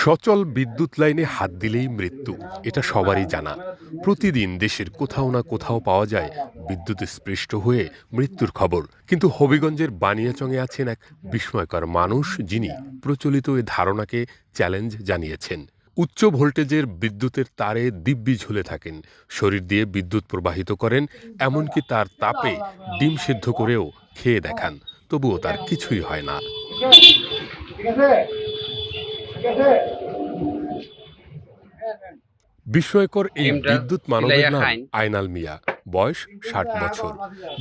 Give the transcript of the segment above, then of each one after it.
সচল বিদ্যুৎ লাইনে হাত দিলেই মৃত্যু, এটা সবারই জানা। প্রতিদিন দেশের কোথাও না কোথাও পাওয়া যায় বিদ্যুৎ স্পৃষ্ট হয়ে মৃত্যুর খবর। কিন্তু হবিগঞ্জের বানিয়াচংয়ে আছেন এক বিস্ময়কর মানুষ, যিনি প্রচলিত এ ধারণাকে চ্যালেঞ্জ জানিয়েছেন। উচ্চ ভোল্টেজের বিদ্যুতের তারে দিব্যি ঝুলে থাকেন, শরীর দিয়ে বিদ্যুৎ প্রবাহিত করেন, এমনকি তার তাপে ডিম সিদ্ধ করেও খেয়ে দেখান। তবুও তার কিছুই হয় না। বিস্ময়কর এই বিদ্যুৎ মানবের নাম আয়নাল মিয়া। বয়স ৬০ বছর।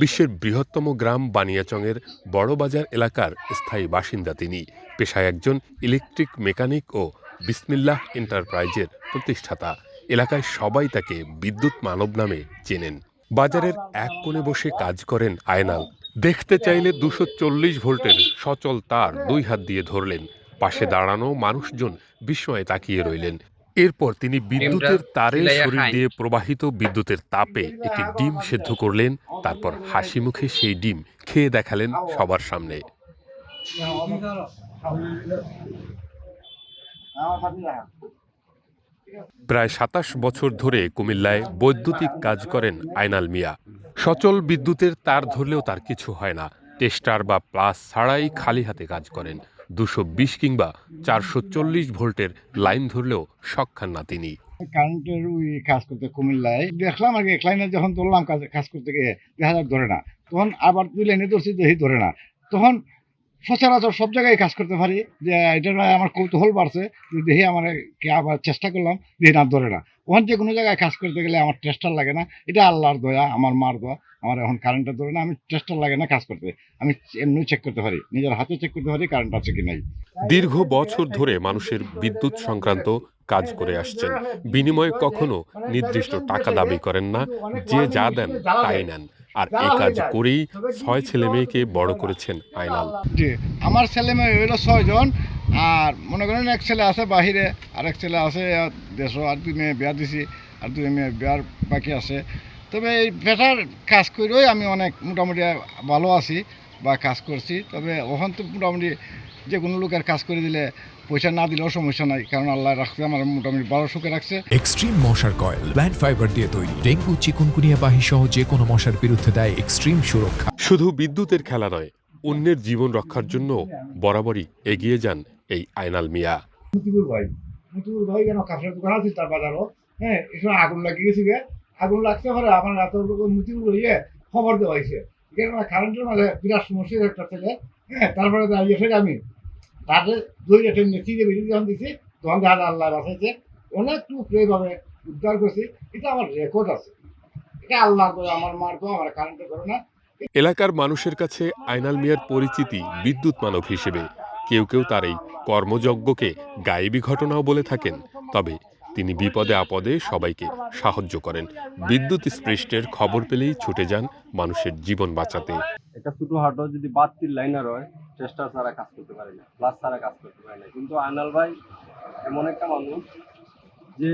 বিশ্বের বৃহত্তম গ্রাম বানিয়াচংয়ের বড়বাজার এলাকার স্থায়ী বাসিন্দা তিনি। পেশায় একজন ইলেকট্রিক মেকানিক ও বিসমিল্লাহ এন্টারপ্রাইজের প্রতিষ্ঠাতা। এলাকায় সবাই তাকে বিদ্যুৎ মানব নামে চেনেন। বাজারের এক কোণে বসে কাজ করেন আয়নাল। দেখতে চাইলে ২৪০ ভোল্টের সচল তার ২ হাত দিয়ে ধরলেন। পাশে দাঁড়ানো মানুষজন বিস্ময়ে তাকিয়ে রইলেন। এরপর তিনি বিদ্যুতের তারে শরীর দিয়ে প্রবাহিত বিদ্যুতের তাপে একটি ডিম সেদ্ধ করলেন। তারপর হাসি মুখে সেই ডিম খেয়ে দেখালেন সবার সামনে। প্রায় ২৭ বছর ধরে কুমিল্লায় বৈদ্যুতিক কাজ করেন আয়নাল মিয়া। সচল বিদ্যুতের তার ধরলেও তার কিছু হয় না। টেস্টার বা প্লাস ছাড়াই খালি হাতে কাজ করেন। ২২০ কিংবা ৪৪০ ভোল্টের লাইন ধরলেও শখ খান না তিনি। কারেন্টের ওই কাজ করতে কুমিল্লায় দেখলাম আর কি, এক লাইনে যখন ধরলাম কাজ করতে গিয়ে দেখা যাক ধরে না, তখন আবার ২ লাইনে ধরছি, দেখি ধরে না। তখন সচরাচর সব জায়গায় কাজ করতে পারি, যে এটা আমার কৌতূহল বাড়ছে, যে দেখি আমার আবার চেষ্টা করলাম, দেখি না ধরে না। ওখান যে কোনো জায়গায় কাজ করতে গেলে আমার টেস্টার লাগে না, এটা আল্লাহর দয়া, আমার মার দয়া। আমার এখন কারেন্টটা ধরে না, আমি টেস্টার লাগে না কাজ করতে, আমি এমনি চেক করতে পারি, নিজের হাতে চেক করতে পারি কারেন্ট আছে কি নাই। দীর্ঘ বছর ধরে মানুষের বিদ্যুৎ সংক্রান্ত কাজ করে আসছেন। বিনিময়ে কখনো নির্দিষ্ট টাকা দাবি করেন না, যে যা দেন তাই নেন। আর এই কাজ করেই ৬ ছেলে মেয়েকে বড় করেছেন আয়নাল। জি, আমার ছেলে মেয়ে হইলো ৬ জন। আর মনে করেন এক ছেলে আছে বাহিরে, আর এক ছেলে আছে দেশও, আর ২ মেয়ে বিয়া দিছি, আর ২ মেয়ে বিয়ার বাকি আছে। তবে এই পেটার কাজ করেই আমি অনেক মোটামুটি ভালো আছি বা কাজ করছি। তবে ওখান তো মোটামুটি যে কোনো লোকের কাজ করে দিলে পয়সা না দিলেও সমস্যা নাই, কারণ আল্লাহ রাখছে আমার মোটামুটি ভালো সুখে রাখছে। এক্সট্রিম মশার কয়েল প্ল্যান্ট ফাইবার দিয়ে তৈরি, ডেঙ্গু চিকুনগুনিয়া বাহি সহ যে কোনো মশার বিরুদ্ধে দেয় এক্সট্রিম সুরক্ষা। শুধু বিদ্যুতের খেলা নয়, অন্যের জীবন রক্ষার জন্য বরাবরই এগিয়ে যান এই আয়নাল মিয়া। মতিউর ভাই কেন কাপড়ের দোকান আছে তার বাজারও, হ্যাঁ, এসব আগুন লাগিয়ে গেছি, আগুন লাগতে পারে আমার রাত মতিউর হইয়ে খবর দেওয়া হয়েছে, কারেন্টের মাঝে বিরাট সমস্যা একটা ছেলে, হ্যাঁ, তারপরে দাঁড়িয়ে আমি তাদের দই রেটে নেচিয়ে বেরিয়ে যখন দিচ্ছি, তখন দেখা আল্লাহ বাঁচাইছে, অনেক লোক এইভাবে উদ্ধার করছি। এটা আমার রেকর্ড আছে, এটা আল্লাহ করে, আমার মার তো আমার কারেন্টে করে না। এলাকার মানুষের কাছে আয়নাল মিয়ার পরিচিতি বিদ্যুৎ মানব হিসেবে। কেউ কেউ তার এই কর্মযজ্ঞকে গায়েবী ঘটনাও বলে থাকেন। তবে তিনি বিপদে আপদে সবাইকে সাহায্য করেন। বিদ্যুৎ স্পৃষ্টের খবর পেলেই ছুটে যান মানুষের জীবন বাঁচাতে। একটা ছোটখাটো যদি বাতির লাইনার হয়, টেস্টার ছাড়া কাজ করতে পারে না, প্লাস ছাড়া কাজ করতে পারে না। কিন্তু আয়নাল ভাই এমন একটা মানুষ যে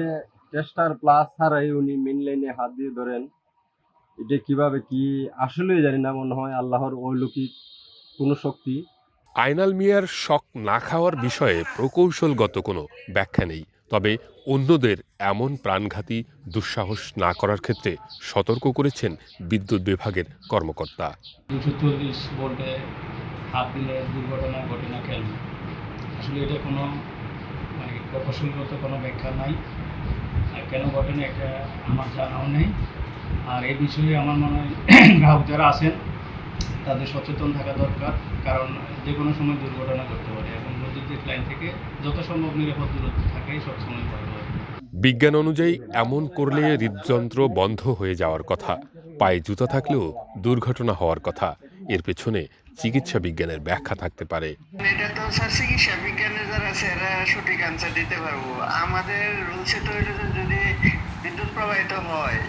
টেস্টার প্লাস ছাড়াই উনি মেন লাইনে হাত দিয়ে ধরেন। এটা কিভাবে কি আসলেই জানি না, মনে হয় আল্লাহর অলৌকিক কোনো শক্তি। আয়নাল মিয়ার শখ না খাওয়ার বিষয়ে প্রকৌশলগত কোনো ব্যাখ্যা নেই। তবে অন্যদের এমন প্রাণঘাতী দুঃসাহস না করার ক্ষেত্রে সতর্ক করেছেন বিদ্যুৎ বিভাগের কর্মকর্তা। ২৪০ ভোল্টে হাত দিলে দুর্ঘটনা ঘটে না কেন? আসলে এটা কোনো প্রকৌশলগত কোনো ব্যাখ্যা নাই, আর কেন ঘটে না এটা আমার জানাও নেই। আর এই বিষয়ে আমার মনে হয় গ্রাহক যারা আছেন তাদের সচেতন থাকা দরকার, কারণ যে কোনো সময় দুর্ঘটনা ঘটতে পারে এবং বৈদ্যুতিক লাইন থেকে যত সম্ভব নিরাপদ দূরত্ব থাকে সবসময় ভালো হয়। বিজ্ঞান অনুযায়ী এমন করলে হৃদযন্ত্র বন্ধ হয়ে যাওয়ার কথা, পায়ে জুতা থাকলেও দুর্ঘটনা হওয়ার কথা। এর পেছনে চিকিৎসা বিজ্ঞানের ব্যাখ্যা থাকতে পারে। এটা তো স্যার চিকিৎসা বিজ্ঞানের যারা আছে এরা সঠিক আনসার দিতে পারবো। আমাদের রুলসে তো যদি বিদ্যুৎ প্রবাহিত হয়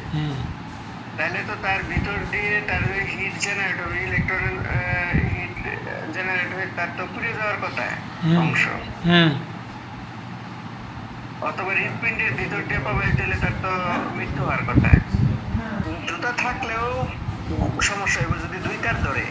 তাহলে তো তার ভিতর দিয়ে তার হিট জেনারেট হবে, ইলেকট্রন হিট জেনারেট হয়ে তার তো পুড়ে যাওয়ার কথা অংশ, অথবা হৃৎপিণ্ডের ভিতর দিয়ে প্রবাহিত হলে তার তো মৃত্যু হওয়ার কথা। জুতা থাকলেও সমস্যা হবে যদি 2 তার ধরে।